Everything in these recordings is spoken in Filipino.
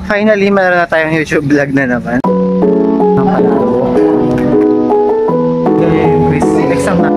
Finally, meron na tayong YouTube vlog na naman. Ang palaro. Quiz. Exam na.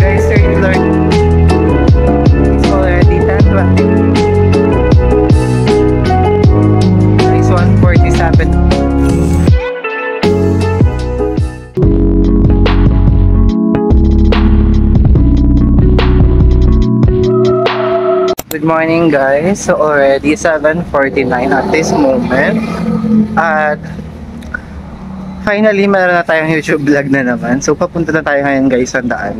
Guys, third floor. It's already 10:20. It's 1:47. Good morning guys, so already 7:49 at this moment at finally meron na tayong YouTube vlog na naman, so papunta na tayo ngayon guys sa daan.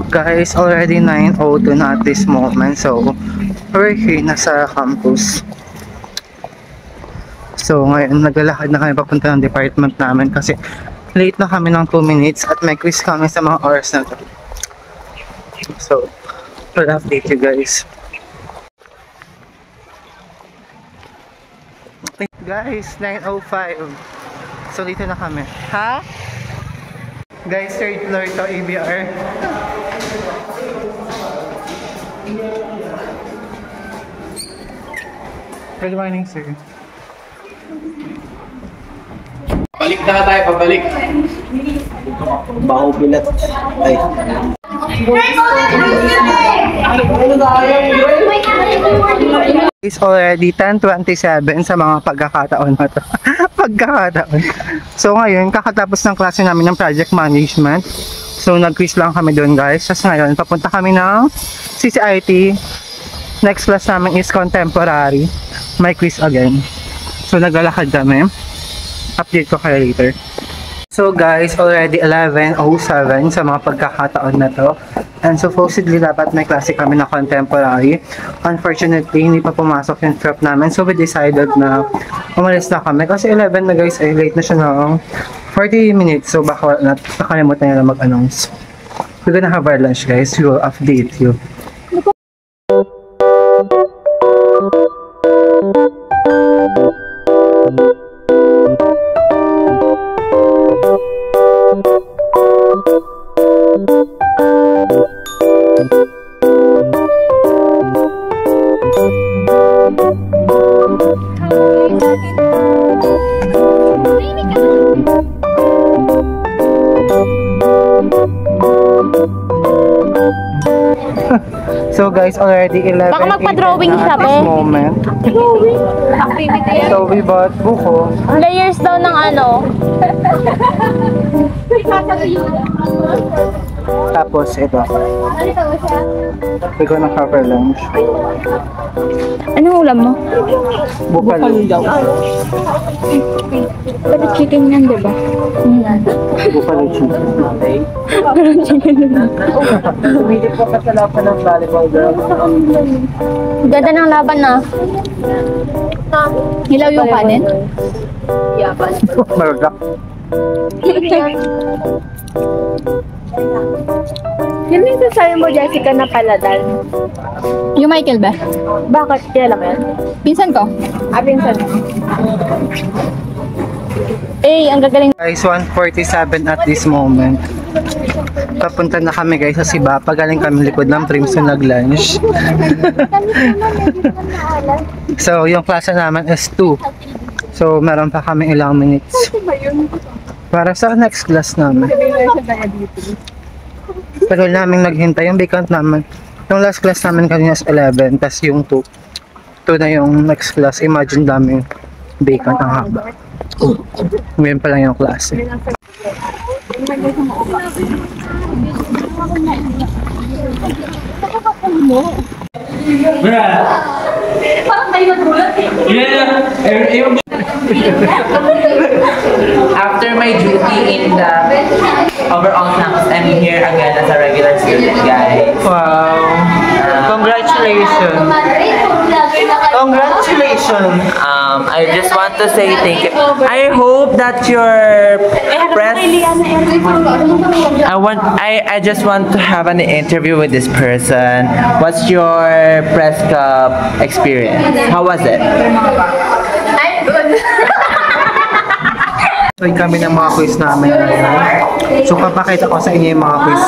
Guys, already 9:02 na at this moment, so we're here na sa campus. So ngayon naglalakad na kami papunta ng department namin kasi late na kami ng 2 minutes at may quiz kami sa mga oras na to. So we'll update you guys. Okay, guys, 9:05. So dito na kami. Ha? Guys, third floor to ABR. Good morning, sir. Balik na tayo, pabalik. Baho bilat. Ay. It's already 10:27 sa mga pagkakataon na to. Pagkakataon. So ngayon, kakatapos ng klase namin ng project management. So nag-quiz lang kami doon guys. Tapos ngayon, papunta kami ng CCIT. Next class namin is contemporary. May quiz again. So naglalakad kami. Update ko kayo later. So guys, already 11:07 sa mga pagkakataon na to. And supposedly dapat may klase kami na contemporary. Unfortunately, hindi pa pumasok yung prep namin. So we decided na umalis na kami. Kasi 11 na guys, ay late na siya ng 40 minutes. So baka nakalimutan nila mag-announce. We're gonna have our lunch guys. We will update you. So guys, already 11 baka magpa-drawing siya, at this moment. So we bought buko. Layers daw ng ano. Tapos ito. We're gonna cover lunch. Anong ulam mo? Bukal daw. Pero chicken yan, diba? Bukal chicken. Pero chicken yan. Sumilip po ka sa laban ng volleyball girl. Ganda ng laban na. Hilaw yung kanin? Yapan. Maragak. Yun yung sasabi mo, Jessica, na paladan. Yung Michael ba? Bakit? Kaya lang yan? Pinsan ko. Pinsan. Eh, ang gagaling. Guys, 1:47 at this moment. Papunta na kami guys sa Sibapa. Galing kami likod ng Primson nag-lunch. So, yung klase naman is 2. So, meron pa kami ilang minutes para sa next class namin. Pero namin naghintay yung vacant namin. Yung last class namin kanina is 11, tas yung 2 na yung next class. Imagine daming vacant ang haba. Ngayon pa lang yung klase. Parang kayo nagulat eh. After my duty in the overall campus, I'm here again as a regular student, guys. Wow! Congratulations! Congratulations! I just want to say thank you. I hope that your press. I just want to have an interview with this person. What's your press cup experience? How was it? I'm good. So, kami ng mga quiz namin. So, papakita ko sa inyo yung mga quiz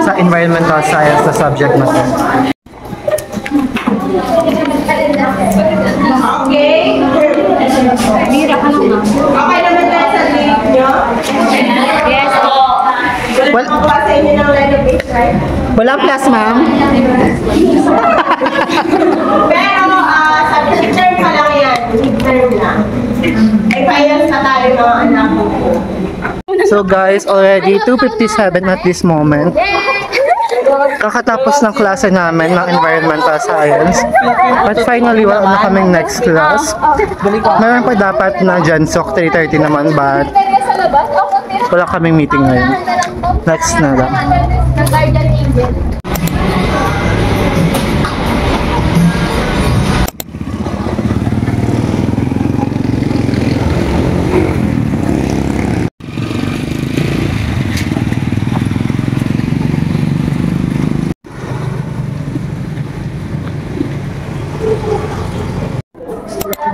sa environmental science na subject natin. Okay. Okay naman tayo sa link nyo? Yes po. Well, Buka sa inyo ng renovate, right? walang plus, ma'am. Pero sa midterm pa lang yan. Midterm na. Ay, finals na tayo ng anak ko. So, guys, already 2:57 at this moment. Kakatapos ng klase namin ng environmental science. But finally, wala na kaming next class. Meron pa dapat na Jansok 3:30 naman, but Sa labas, ako wala kaming meeting ngayon. Next na lang. ng guardian angel.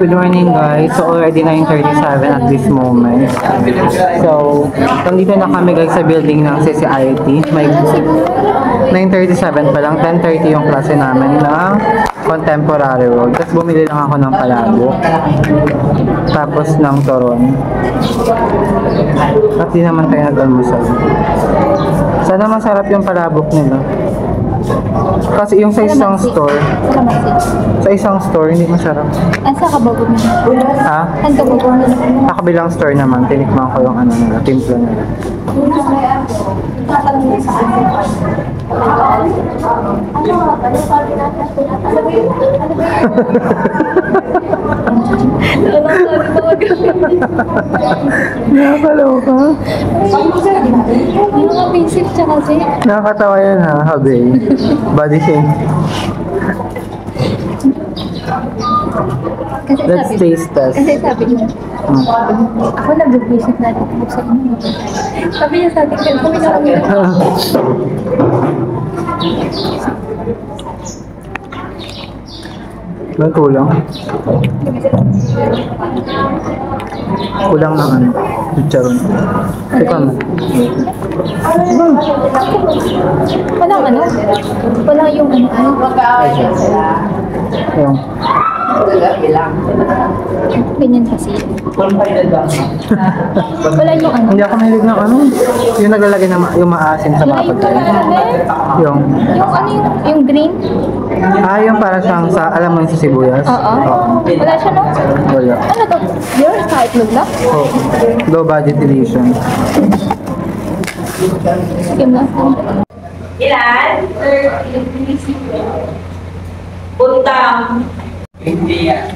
Good morning, guys. So already 9:37 at this moment. So, nandito na kami guys sa building ng CCIT. May 9:37 pa lang, 10:30 yung klase namin na contemporary world. Tapos bumili lang ako ng palabok. Tapos ng toron. At di naman tayo nag-almusal. Sana masarap yung palabok nila. Kasi yung sa isang store, hindi masarap. Asa ka ba bumili? Ha? Saan ka ba bumili? Sa kabilang store naman, tinikman ko yung ano nila, timpla nila. Nakakaloka. Yung mga basic siya kasi. Nakakatawa yan ha, habi. Body shame. Kasi Let's sabi, taste test. kasi sabi niya, ako nag-visit na dito sa inyo. Sabi niya sa akin, kami na kami. May kulang. Kulang ng ano, chicharon. Ikaw na. Walang ano? Walang yung ano. Yung. Ganyan kasi. Wala yung ano. Hindi ako mahilig ng ano. Yung naglalagay ng yung maasim sa mga pagkain. Yung. Yung ano yung green? Yung para siyang sa, alam mo yung sa sibuyas? Oo. Wala siya no? Wala. Ano to? Yours sa itlog na? Oh, low budget edition. Sige na. Ilan? Puntang.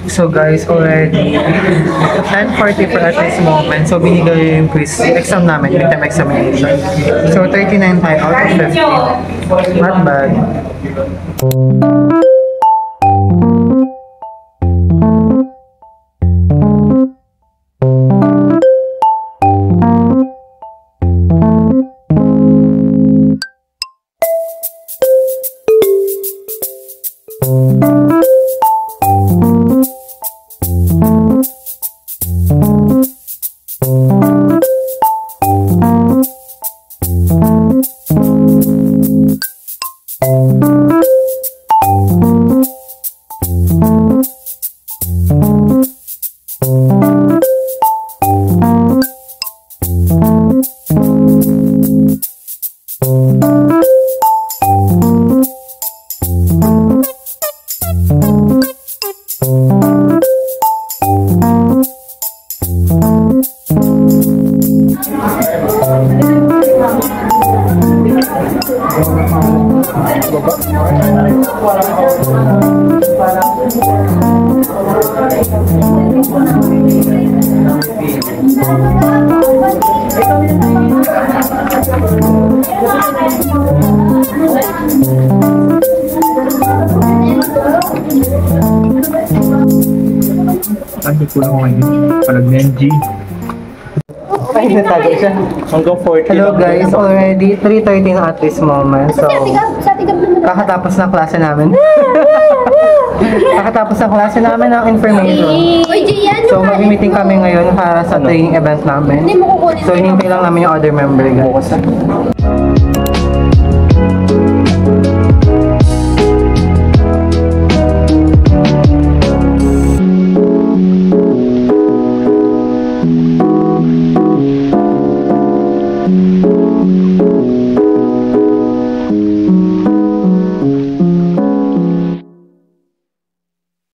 So guys, already 10:40 at this moment. So binigay yung quiz exam namin, midterm examination. So 39 tayo out of 50. Not bad. Ano po lang ngayon? Parang Nenji. Ay, natago siya. Hanggang 40 Hello lang. guys, already 3:30 na at this moment. So, Sa tigab naman. kakatapos ng klase namin. Kakatapos ng klase namin ng information. Uy, Gian, So, mag-meeting kami ngayon para sa training event namin. Hindi mo kukunin. So, hinintay lang namin yung other member guys.